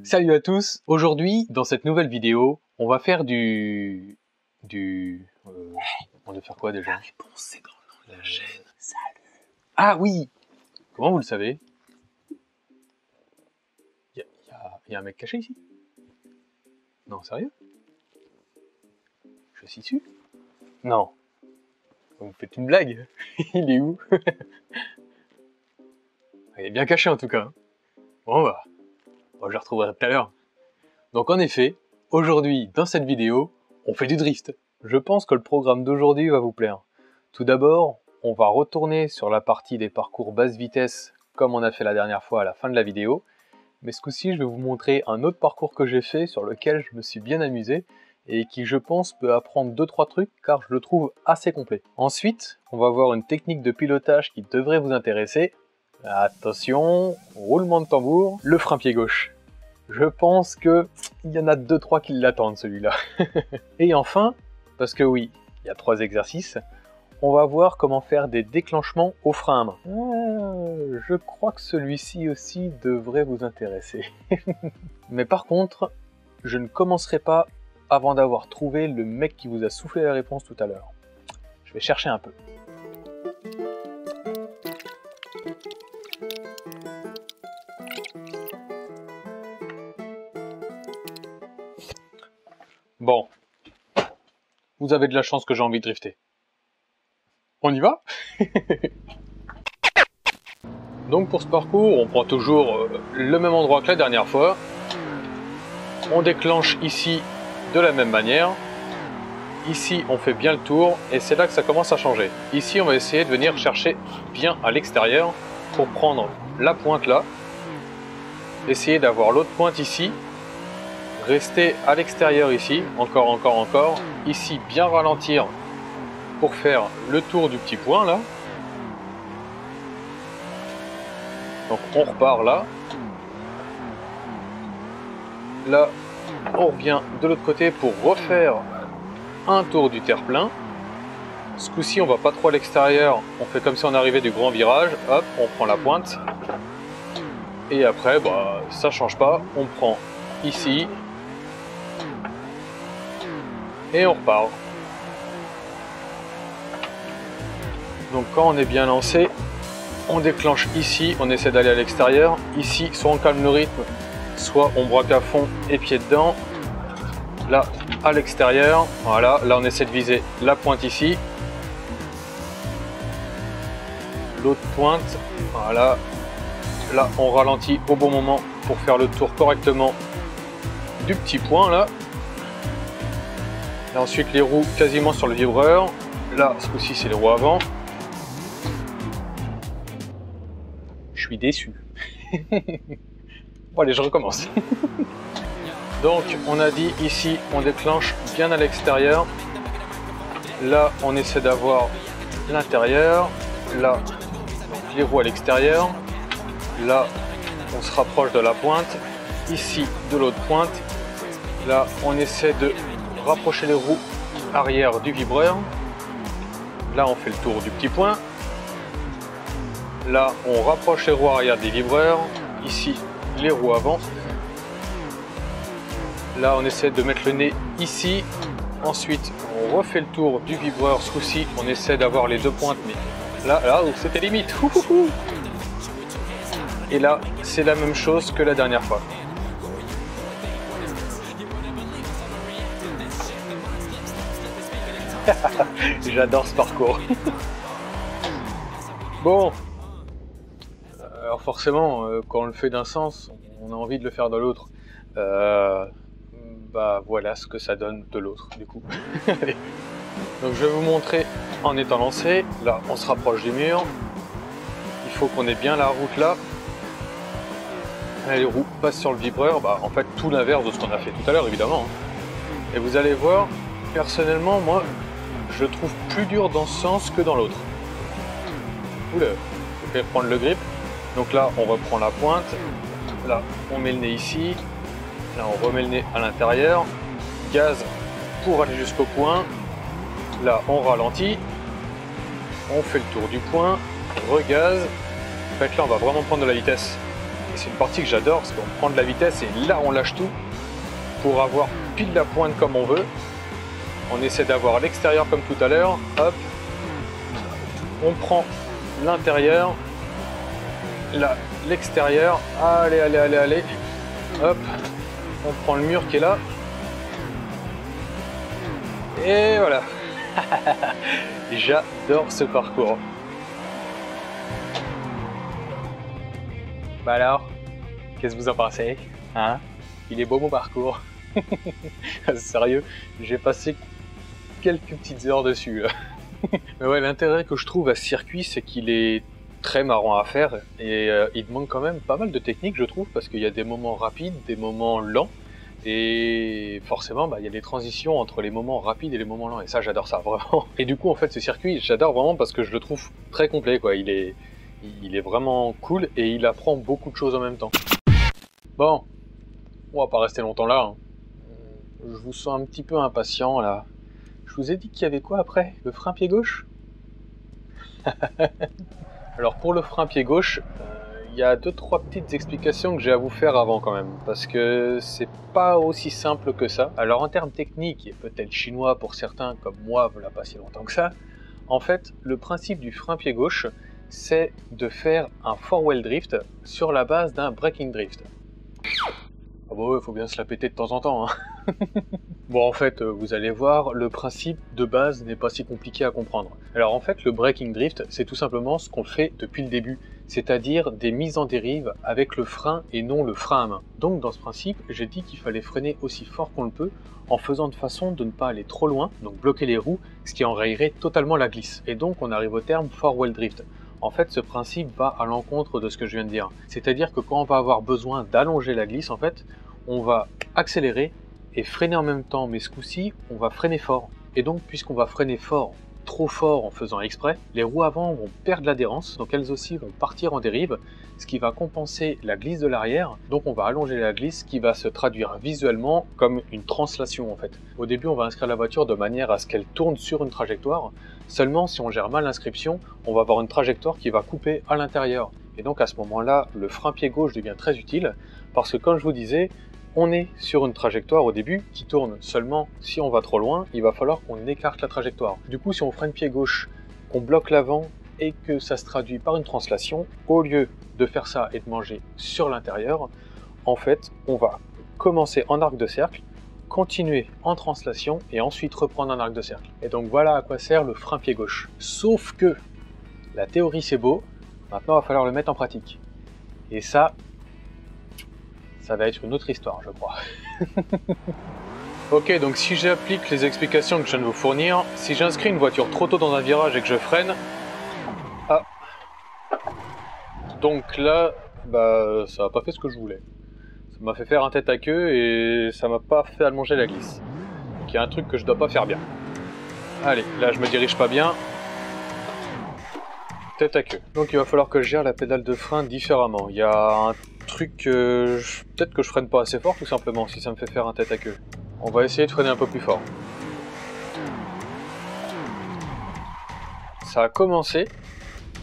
Salut à tous. Aujourd'hui, dans cette nouvelle vidéo, on va faire on va faire quoi déjà? La réponse, c'est dans le nom de la chaîne. Salut. Ah oui. Comment vous le savez? Il y a un mec caché ici? Non, sérieux? Je suis dessus? Non. Vous me faites une blague? Il est où? Il est bien caché en tout cas. Bon bah, je le retrouverai tout à l'heure. Donc en effet, aujourd'hui, dans cette vidéo, on fait du drift. Je pense que le programme d'aujourd'hui va vous plaire. Tout d'abord, on va retourner sur la partie des parcours basse vitesse, comme on a fait la dernière fois à la fin de la vidéo. Mais ce coup-ci, je vais vous montrer un autre parcours que j'ai fait, sur lequel je me suis bien amusé, et qui, je pense, peut apprendre 2-3 trucs, car je le trouve assez complet. Ensuite, on va voir une technique de pilotage qui devrait vous intéresser. Attention, roulement de tambour, le frein pied gauche. Je pense qu'il y en a 2-3 qui l'attendent celui-là. Et enfin, parce que oui, il y a 3 exercices, on va voir comment faire des déclenchements au frein à main. Je crois que celui-ci aussi devrait vous intéresser. Mais par contre, je ne commencerai pas avant d'avoir trouvé le mec qui vous a soufflé la réponse tout à l'heure. Je vais chercher un peu. Bon, vous avez de la chance que j'ai envie de drifter. On y va? Donc pour ce parcours, on prend toujours le même endroit que la dernière fois. On déclenche ici de la même manière. Ici, on fait bien le tour et c'est là que ça commence à changer. Ici, on va essayer de venir chercher bien à l'extérieur pour prendre la pointe là. Essayer d'avoir l'autre pointe ici. Rester à l'extérieur ici, encore, ici bien ralentir pour faire le tour du petit point là. Donc on repart là. Là, on revient de l'autre côté pour refaire un tour du terre-plein. Ce coup-ci, on va pas trop à l'extérieur, on fait comme si on arrivait du grand virage, hop, on prend la pointe. Et après, bah, ça change pas, on prend ici. Et on repart. Donc quand on est bien lancé, on déclenche ici, on essaie d'aller à l'extérieur. Ici, soit on calme le rythme, soit on braque à fond et pied dedans. Là, à l'extérieur, voilà, là on essaie de viser la pointe ici. L'autre pointe, voilà. Là, on ralentit au bon moment pour faire le tour correctement du petit point là. Là, ensuite les roues quasiment sur le vibreur. Là, ce coup-ci, c'est les roues avant. Je suis déçu. Bon allez, je recommence. Donc, on a dit ici, on déclenche bien à l'extérieur. Là, on essaie d'avoir l'intérieur. Là, donc, les roues à l'extérieur. Là, on se rapproche de la pointe. Ici, de l'autre pointe. Là, on essaie de rapprocher les roues arrière du vibreur. Là, on fait le tour du petit point. Là, on rapproche les roues arrière des vibreurs. Ici, les roues avant. Là, on essaie de mettre le nez ici. Ensuite, on refait le tour du vibreur. Ce coup-ci, on essaie d'avoir les deux pointes. Mais là, c'était limite. Et là, c'est la même chose que la dernière fois. J'adore ce parcours. Bon, alors forcément, quand on le fait d'un sens, on a envie de le faire de l'autre. Bah voilà ce que ça donne de l'autre, du coup. Donc je vais vous montrer en étant lancé. Là, on se rapproche du mur. Il faut qu'on ait bien la route là. Là, les roues passent sur le vibreur. Bah, en fait, tout l'inverse de ce qu'on a fait tout à l'heure, évidemment. Et vous allez voir, personnellement, moi, je le trouve plus dur dans ce sens que dans l'autre. Oula, je vais prendre le grip. Donc là, on reprend la pointe. Là, on met le nez ici. Là, on remet le nez à l'intérieur. Gaz pour aller jusqu'au point. Là, on ralentit. On fait le tour du point. Regaz. En fait, là, on va vraiment prendre de la vitesse. Et c'est une partie que j'adore parce qu'on prend de la vitesse et là on lâche tout pour avoir pile la pointe comme on veut. On essaie d'avoir l'extérieur comme tout à l'heure. Hop. On prend l'intérieur. Là, l'extérieur. Allez, allez, allez, allez. Hop. On prend le mur qui est là. Et voilà. J'adore ce parcours. Bah alors, qu'est-ce que vous en pensez? Hein? Il est beau mon parcours. Sérieux, j'ai passé quelques petites heures dessus. Mais ouais, l'intérêt que je trouve à ce circuit, c'est qu'il est très marrant à faire et il demande quand même pas mal de technique, je trouve, parce qu'il y a des moments rapides, des moments lents. Et forcément, il y a des transitions entre les moments rapides et les moments lents. Et ça, j'adore ça, vraiment. Et du coup, en fait, ce circuit, j'adore vraiment parce que je le trouve très complet, quoi. Il est vraiment cool et il apprend beaucoup de choses en même temps. Bon, on va pas rester longtemps là. Hein. Je vous sens un petit peu impatient, là. Je vous ai dit qu'il y avait quoi après? Le frein pied gauche? Alors, pour le frein pied gauche... il y a 2-3 petites explications que j'ai à vous faire avant quand même, parce que c'est pas aussi simple que ça. Alors en termes techniques, et peut-être chinois pour certains comme moi, voilà pas si longtemps que ça, en fait le principe du frein pied gauche, c'est de faire un four-wheel drift sur la base d'un braking drift. Ah bah ouais, faut bien se la péter de temps en temps. Hein. Bon, en fait, vous allez voir, le principe de base n'est pas si compliqué à comprendre. Alors en fait, le braking drift, c'est tout simplement ce qu'on fait depuis le début, c'est-à-dire des mises en dérive avec le frein et non le frein à main. Donc dans ce principe, j'ai dit qu'il fallait freiner aussi fort qu'on le peut, en faisant de façon de ne pas aller trop loin, donc bloquer les roues, ce qui enrayerait totalement la glisse. Et donc on arrive au terme four-wheel drift. En fait, ce principe va à l'encontre de ce que je viens de dire. C'est-à-dire que quand on va avoir besoin d'allonger la glisse, en fait, on va accélérer et freiner en même temps, mais ce coup-ci, on va freiner fort. Et donc, puisqu'on va freiner fort, trop fort en faisant exprès, les roues avant vont perdre l'adhérence, donc elles aussi vont partir en dérive, ce qui va compenser la glisse de l'arrière, donc on va allonger la glisse qui va se traduire visuellement comme une translation en fait. Au début, on va inscrire la voiture de manière à ce qu'elle tourne sur une trajectoire, seulement si on gère mal l'inscription, on va avoir une trajectoire qui va couper à l'intérieur. Et donc à ce moment-là, le frein pied gauche devient très utile, parce que comme je vous disais, on est sur une trajectoire au début qui tourne, seulement si on va trop loin, il va falloir qu'on écarte la trajectoire. Du coup, si on freine pied gauche, qu'on bloque l'avant et que ça se traduit par une translation, au lieu de faire ça et de manger sur l'intérieur, en fait, on va commencer en arc de cercle, continuer en translation et ensuite reprendre un arc de cercle. Et donc voilà à quoi sert le frein pied gauche. Sauf que la théorie c'est beau, maintenant il va falloir le mettre en pratique. Et ça va être une autre histoire, je crois. Ok, donc si j'applique les explications que je viens de vous fournir, si j'inscris une voiture trop tôt dans un virage et que je freine... Ah. Donc là, ça n'a pas fait ce que je voulais. Ça m'a fait faire un tête à queue et ça m'a pas fait allonger la glisse. Donc il y a un truc que je dois pas faire bien. Allez, là je me dirige pas bien. Tête à queue. Donc il va falloir que je gère la pédale de frein différemment. Il y a un truc que peut-être que je freine pas assez fort tout simplement si ça me fait faire un tête à queue. On va essayer de freiner un peu plus fort. Ça a commencé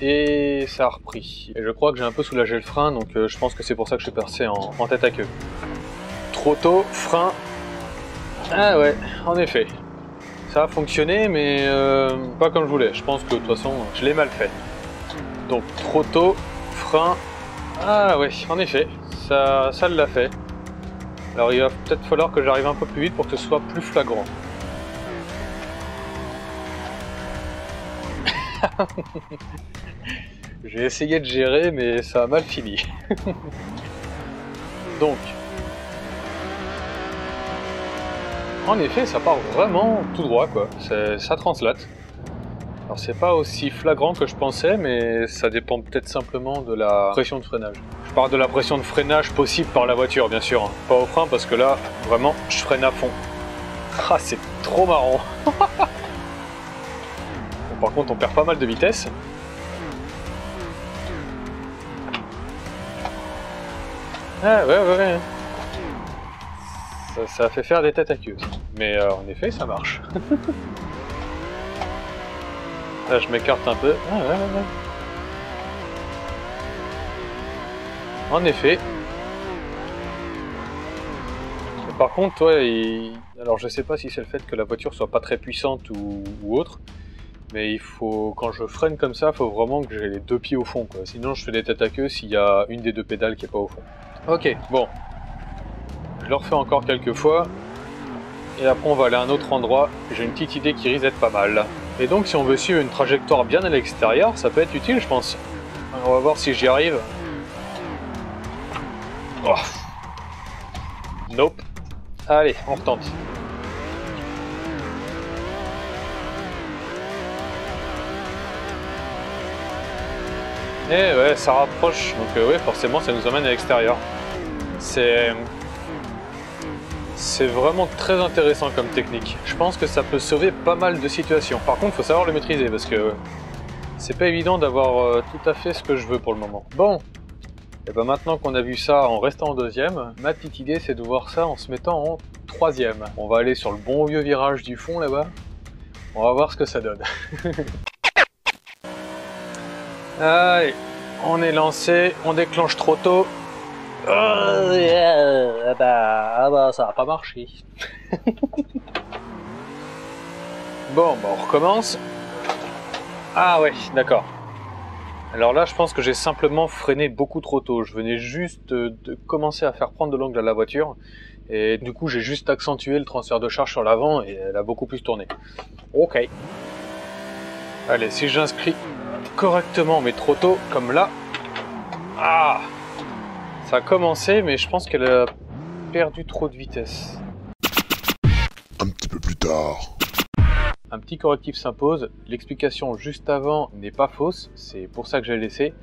et ça a repris. Et je crois que j'ai un peu soulagé le frein, donc je pense que c'est pour ça que je suis passé en tête à queue. Trop tôt, frein. Ah ouais, en effet. Ça a fonctionné, mais pas comme je voulais. Je pense que de toute façon, je l'ai mal fait. Donc trop tôt, frein. Ah ouais, en effet, ça l'a fait. Alors il va peut-être falloir que j'arrive un peu plus vite pour que ce soit plus flagrant. J'ai essayé de gérer, mais ça a mal fini. Donc, en effet, ça part vraiment tout droit, quoi. Ça translate. Alors c'est pas aussi flagrant que je pensais, mais ça dépend peut-être simplement de la pression de freinage. Je parle de la pression de freinage possible par la voiture, bien sûr. Pas au frein, parce que là, vraiment, je freine à fond. Ah, c'est trop marrant. Bon, par contre, on perd pas mal de vitesse. Ah, ouais. Ça a fait faire des têtes à queue. Mais en effet, ça marche. Là, je m'écarte un peu. Ah, ouais. En effet. Mais par contre, ouais, alors je sais pas si c'est le fait que la voiture soit pas très puissante ou autre, mais il faut, quand je freine comme ça, il faut vraiment que j'ai les deux pieds au fond, quoi. Sinon je fais des têtes à queue s'il y a une des deux pédales qui est pas au fond. Ok, bon. Je le refais encore quelques fois. Et après on va aller à un autre endroit. J'ai une petite idée qui risque d'être pas mal. Et donc si on veut suivre une trajectoire bien à l'extérieur, ça peut être utile je pense. On va voir si j'y arrive. Oh. Nope. Allez, on retente. Et ouais, ça rapproche, donc ouais, forcément ça nous emmène à l'extérieur. C'est vraiment très intéressant comme technique. Je pense que ça peut sauver pas mal de situations. Par contre, il faut savoir le maîtriser parce que c'est pas évident d'avoir tout à fait ce que je veux pour le moment. Bon, et ben maintenant qu'on a vu ça en restant en deuxième, ma petite idée c'est de voir ça en se mettant en troisième. On va aller sur le bon vieux virage du fond là-bas. On va voir ce que ça donne. Allez, on est lancé, on déclenche trop tôt. Bah, ça va pas marcher. Bon, bah on recommence. Ah ouais, d'accord. Alors là, je pense que j'ai simplement freiné beaucoup trop tôt. Je venais juste de commencer à faire prendre de l'angle à la voiture. Et du coup, j'ai juste accentué le transfert de charge sur l'avant et elle a beaucoup plus tourné. Ok. Allez, si j'inscris correctement, mais trop tôt, comme là. Ah! Ça a commencé, mais je pense qu'elle a perdu trop de vitesse. Un petit peu plus tard. Un petit correctif s'impose. L'explication juste avant n'est pas fausse, c'est pour ça que j'ai laissé.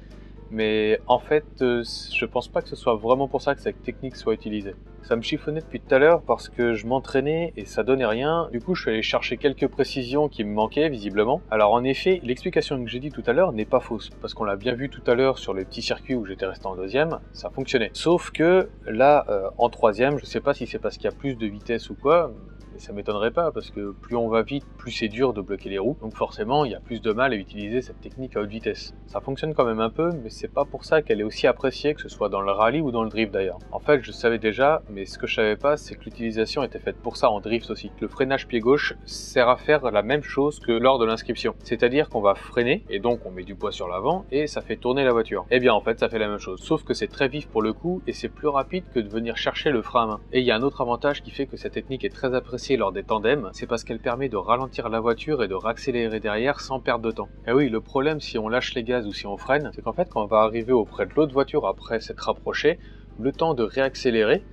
Mais en fait, je pense pas que ce soit vraiment pour ça que cette technique soit utilisée. Ça me chiffonnait depuis tout à l'heure parce que je m'entraînais et ça donnait rien. Du coup, je suis allé chercher quelques précisions qui me manquaient visiblement. Alors en effet, l'explication que j'ai dit tout à l'heure n'est pas fausse. Parce qu'on l'a bien vu tout à l'heure sur les petits circuits où j'étais resté en deuxième, ça fonctionnait. Sauf que là, en troisième, je sais pas si c'est parce qu'il y a plus de vitesse ou quoi, mais ça m'étonnerait pas parce que plus on va vite, plus c'est dur de bloquer les roues. Donc forcément, il y a plus de mal à utiliser cette technique à haute vitesse. Ça fonctionne quand même un peu, mais c'est pas pour ça qu'elle est aussi appréciée, que ce soit dans le rallye ou dans le drift d'ailleurs. En fait, je savais déjà, mais ce que je savais pas, c'est que l'utilisation était faite pour ça en drift aussi. Le freinage pied gauche sert à faire la même chose que lors de l'inscription. C'est-à-dire qu'on va freiner, et donc on met du poids sur l'avant, et ça fait tourner la voiture. Et bien en fait, ça fait la même chose. Sauf que c'est très vif pour le coup, et c'est plus rapide que de venir chercher le frein à main. Et il y a un autre avantage qui fait que cette technique est très appréciée lors des tandems, c'est parce qu'elle permet de ralentir la voiture et de réaccélérer derrière sans perdre de temps. Et oui, le problème si on lâche les gaz ou si on freine, c'est qu'en fait quand on va arriver auprès de l'autre voiture après s'être rapproché, le temps de réaccélérer,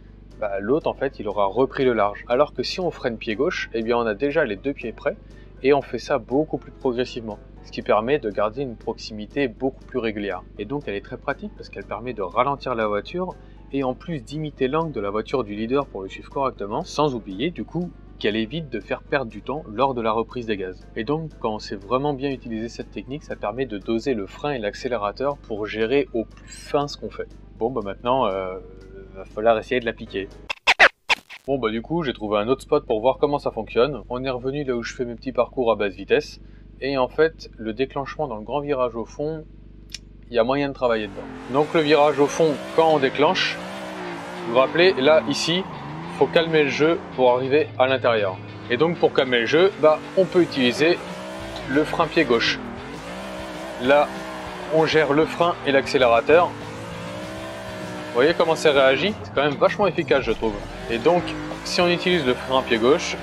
l'autre en fait il aura repris le large. Alors que si on freine pied gauche, eh bien on a déjà les deux pieds prêts et on fait ça beaucoup plus progressivement. Ce qui permet de garder une proximité beaucoup plus régulière. Et donc elle est très pratique parce qu'elle permet de ralentir la voiture et en plus d'imiter l'angle de la voiture du leader pour le suivre correctement, sans oublier du coup qu'elle évite de faire perdre du temps lors de la reprise des gaz. Et donc quand on sait vraiment bien utiliser cette technique, ça permet de doser le frein et l'accélérateur pour gérer au plus fin ce qu'on fait. Bon bah maintenant, va falloir essayer de l'appliquer. Bon bah du coup j'ai trouvé un autre spot pour voir comment ça fonctionne. On est revenu là où je fais mes petits parcours à basse vitesse. Et en fait, le déclenchement dans le grand virage au fond, il y a moyen de travailler dedans. Donc le virage au fond, quand on déclenche, vous vous rappelez, là, ici, faut calmer le jeu pour arriver à l'intérieur. Et donc pour calmer le jeu, on peut utiliser le frein pied gauche. Là, on gère le frein et l'accélérateur. Vous voyez comment c'est réagi? C'est quand même vachement efficace, je trouve. Et donc, si on utilise le frein pied gauche,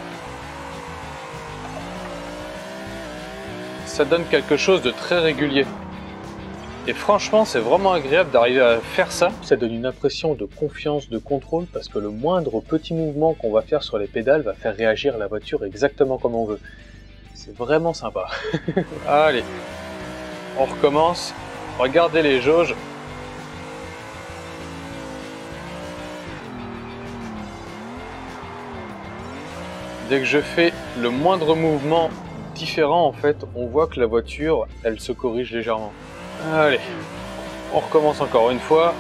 ça donne quelque chose de très régulier. Et franchement, c'est vraiment agréable d'arriver à faire ça. Ça donne une impression de confiance, de contrôle, parce que le moindre petit mouvement qu'on va faire sur les pédales va faire réagir la voiture exactement comme on veut. C'est vraiment sympa. Allez, on recommence. Regardez les jauges. Dès que je fais le moindre mouvement différent, en fait, on voit que la voiture, elle se corrige légèrement. Allez, on recommence encore une fois.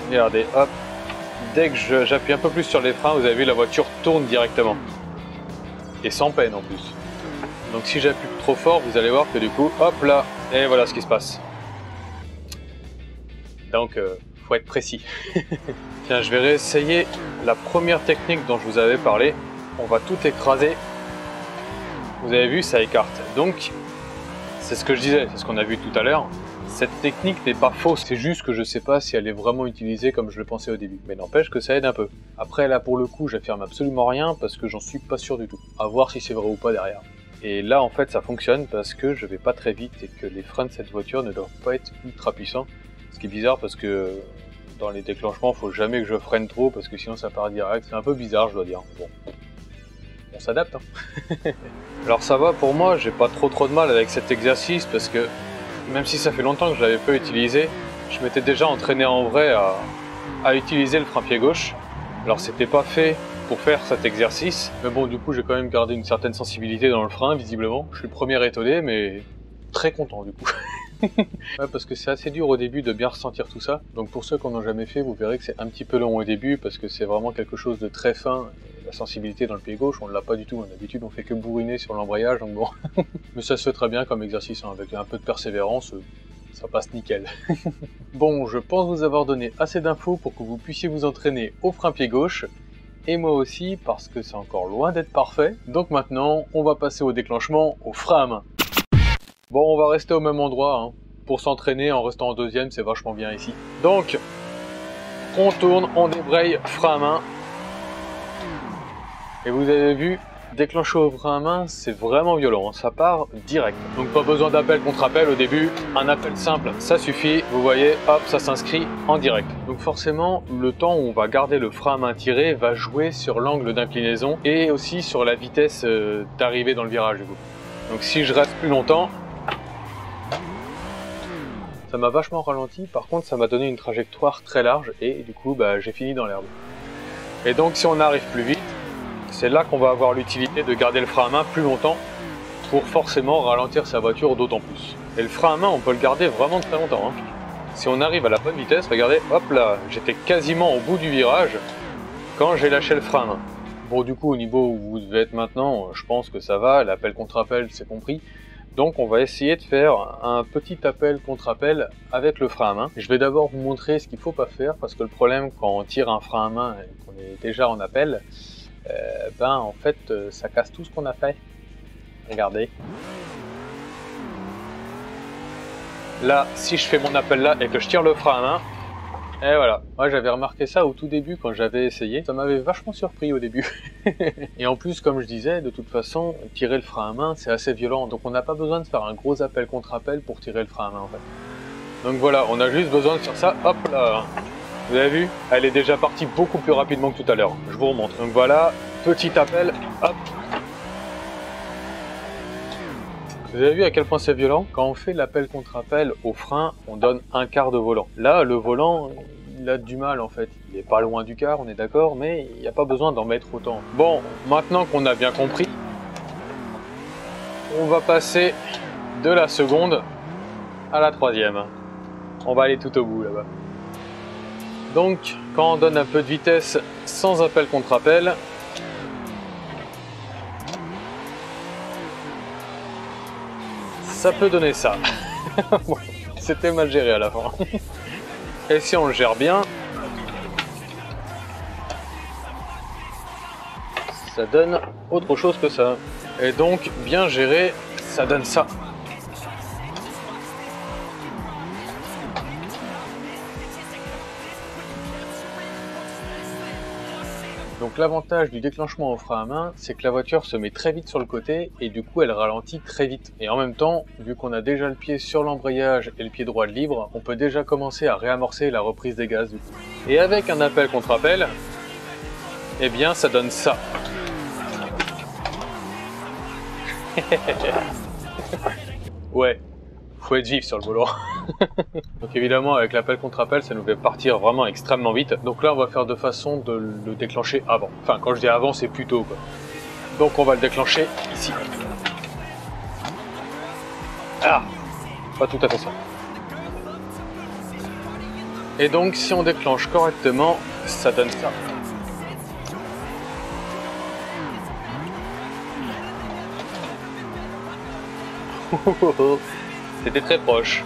Regardez, hop. Dès que j'appuie un peu plus sur les freins, vous avez vu, la voiture tourne directement. Et sans peine en plus. Donc si j'appuie trop fort, vous allez voir que du coup, hop là, et voilà ce qui se passe. Donc faut être précis. Tiens, je vais réessayer la première technique dont je vous avais parlé. On va tout écraser. Vous avez vu, ça écarte. Donc, c'est ce que je disais, c'est ce qu'on a vu tout à l'heure. Cette technique n'est pas fausse, c'est juste que je sais pas si elle est vraiment utilisée comme je le pensais au début. Mais n'empêche que ça aide un peu. Après, là, pour le coup, j'affirme absolument rien parce que j'en suis pas sûr du tout. À voir si c'est vrai ou pas derrière. Et là, en fait, ça fonctionne parce que je vais pas très vite et que les freins de cette voiture ne doivent pas être ultra puissants. Ce qui est bizarre parce que dans les déclenchements, faut jamais que je freine trop parce que sinon ça part direct. C'est un peu bizarre, je dois dire. Bon, on s'adapte. Hein. Alors ça va pour moi, j'ai pas trop de mal avec cet exercice parce que même si ça fait longtemps que je l'avais pas utilisé, je m'étais déjà entraîné en vrai à utiliser le frein pied gauche. Alors c'était pas fait pour faire cet exercice, mais bon, du coup j'ai quand même gardé une certaine sensibilité dans le frein, visiblement. Je suis le premier étonné, mais très content du coup. Ouais, parce que c'est assez dur au début de bien ressentir tout ça. Donc pour ceux qui n'en ont jamais fait, vous verrez que c'est un petit peu long au début parce que c'est vraiment quelque chose de très fin. La sensibilité dans le pied gauche, on ne l'a pas du tout. D'habitude, on fait que bourriner sur l'embrayage, donc bon. Mais ça se fait très bien comme exercice, hein. Avec un peu de persévérance, ça passe nickel. Bon, je pense vous avoir donné assez d'infos pour que vous puissiez vous entraîner au frein pied gauche. Et moi aussi, parce que c'est encore loin d'être parfait. Donc maintenant, on va passer au déclenchement au frein à main. Bon, on va rester au même endroit, hein. Pour s'entraîner en restant en deuxième, c'est vachement bien ici. Donc, on tourne, on débraye, frein à main. Et vous avez vu, déclencher au frein à main, c'est vraiment violent, hein. Ça part direct. Donc pas besoin d'appel contre appel au début, un appel simple, ça suffit. Vous voyez, hop, ça s'inscrit en direct. Donc forcément, le temps où on va garder le frein à main tiré va jouer sur l'angle d'inclinaison et aussi sur la vitesse d'arrivée dans le virage du coup. Donc si je reste plus longtemps, ça m'a vachement ralenti, par contre ça m'a donné une trajectoire très large et du coup j'ai fini dans l'herbe. Et donc si on arrive plus vite, c'est là qu'on va avoir l'utilité de garder le frein à main plus longtemps pour forcément ralentir sa voiture d'autant plus. Et le frein à main, on peut le garder vraiment très longtemps, hein. Si on arrive à la bonne vitesse, regardez, hop là, j'étais quasiment au bout du virage quand j'ai lâché le frein à main. Bon, du coup, au niveau où vous devez être maintenant, je pense que ça va, l'appel contre appel, c'est compris. Donc on va essayer de faire un petit appel contre appel avec le frein à main. Je vais d'abord vous montrer ce qu'il ne faut pas faire parce que le problème quand on tire un frein à main et qu'on est déjà en appel, en fait ça casse tout ce qu'on a fait. Regardez. Là, si je fais mon appel là et que je tire le frein à main, et voilà. Moi j'avais remarqué ça au tout début quand j'avais essayé. Ça m'avait vachement surpris au début. Et en plus, comme je disais, de toute façon, tirer le frein à main, c'est assez violent. Donc on n'a pas besoin de faire un gros appel contre appel pour tirer le frein à main en fait. Donc voilà, on a juste besoin de faire ça. Hop là. Vous avez vu? Elle est déjà partie beaucoup plus rapidement que tout à l'heure. Je vous remontre. Donc voilà, petit appel. Hop. Vous avez vu à quel point c'est violent? Quand on fait l'appel contre appel au frein, on donne un quart de volant. Là, le volant, il a du mal en fait. Il est pas loin du quart, on est d'accord, mais il n'y a pas besoin d'en mettre autant. Bon, maintenant qu'on a bien compris, on va passer de la seconde à la troisième. On va aller tout au bout là-bas. Donc, quand on donne un peu de vitesse sans appel contre appel, ça peut donner ça. Bon, c'était mal géré à la fin. Et si on le gère bien, ça donne autre chose que ça. Et donc, bien géré, ça donne ça. Donc l'avantage du déclenchement au frein à main, c'est que la voiture se met très vite sur le côté et du coup elle ralentit très vite. Et en même temps, vu qu'on a déjà le pied sur l'embrayage et le pied droit de libre, on peut déjà commencer à réamorcer la reprise des gaz du coup. Et avec un appel contre appel, eh bien ça donne ça. Ouais, faut être vif sur le volant. Donc évidemment avec l'appel contre appel ça nous fait partir vraiment extrêmement vite. Donc là on va faire de façon de le déclencher avant. Enfin quand je dis avant c'est plus tôt quoi. Donc on va le déclencher ici. Ah, pas tout à fait ça. Et donc si on déclenche correctement, ça donne ça. C'était très proche.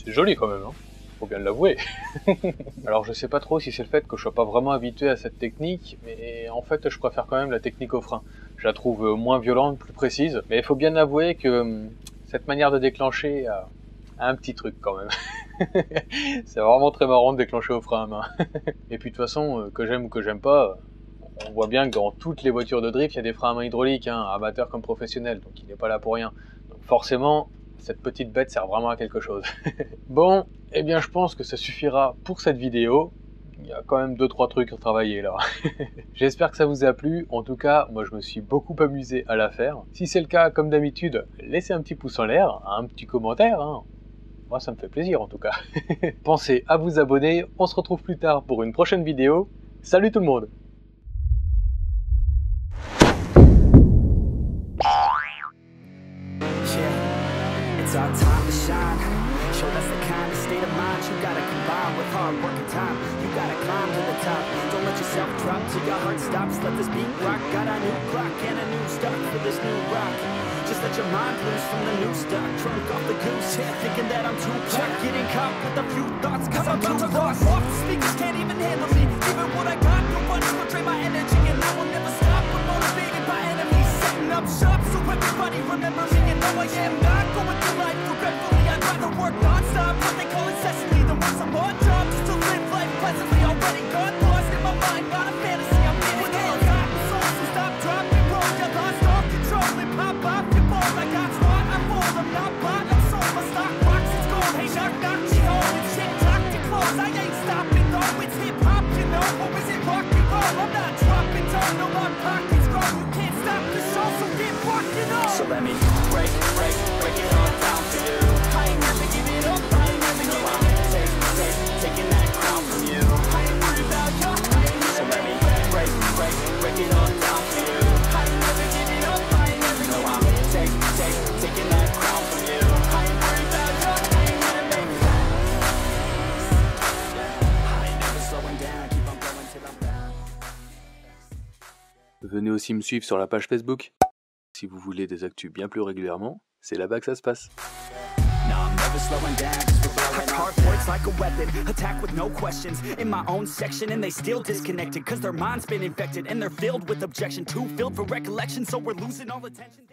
C'est joli quand même, hein, faut bien l'avouer. Alors je sais pas trop si c'est le fait que je sois pas vraiment habitué à cette technique, mais en fait je préfère quand même la technique au frein. Je la trouve moins violente, plus précise, mais il faut bien avouer que cette manière de déclencher a un petit truc quand même. C'est vraiment très marrant de déclencher au frein à main. Et puis de toute façon, que j'aime ou que j'aime pas, on voit bien que dans toutes les voitures de drift, il y a des freins à main hydrauliques, hein, amateurs comme professionnels, donc il n'est pas là pour rien. Donc forcément, cette petite bête sert vraiment à quelque chose. Bon, eh bien je pense que ça suffira pour cette vidéo. Il y a quand même 2-3 trucs à travailler là. J'espère que ça vous a plu. En tout cas, moi je me suis beaucoup amusé à la faire. Si c'est le cas, comme d'habitude, laissez un petit pouce en l'air, un petit commentaire, hein. Moi ça me fait plaisir en tout cas. Pensez à vous abonner. On se retrouve plus tard pour une prochaine vidéo. Salut tout le monde! It's our time to shine. Show that's the kind of state of mind you gotta combine with hard work and time. You gotta climb to the top. Don't let yourself drop till your heart stops. Let this beat rock. Got a new clock and a new start for this new rock. Just let your mind loose from the new stock. Drunk off the goose, yeah, thinking that I'm too packed. Getting caught with a few thoughts, cause I'm about to lost. Off the speakers can't even handle me. Even what I got, nobody's gonna drain my energy. And I will never stop. I'm motivated by enemies. Setting up shop so everybody remember me. And know I am not going through life regretfully. I'd rather work non-stop, what they call incessantly, than work some more job just to live life pleasantly. Already got lost in my mind, not a fantasy. I'm getting all hot and soul, so stop, drop, and roll. You lost all control and pop off your balls. I got smart, I'm bold, I'm not bought, I'm sold. My stock box is gold. Hey, knock, knock, she home. It's shit, talk to close. I ain't stopping though. It's hip hop, you know, or is it rock and roll? I'm not dropping down, no, my pockets grow. You can't stop the show, so get rocking on. So let me break it all down for you. I ain't never give it up, I ain't never give up. Taking that crown from you. I ain't worried about your so let me break it all down for you. I ain't never give it up, I ain't never give up. Taking that crown from you. I ain't worried about your I ain't never slowing down, keep on going till I'm down. Venez aussi me suivre sur la page Facebook. Si vous voulez des actus bien plus régulièrement, c'est là-bas que ça se passe. No, I'm never slowing down, cause we're blowing up. Hardpoint's like a weapon, attack with no questions. In my own section and they still disconnected, cause their mind's been infected and they're filled with objection, too filled for recollection, so we're losing all attention.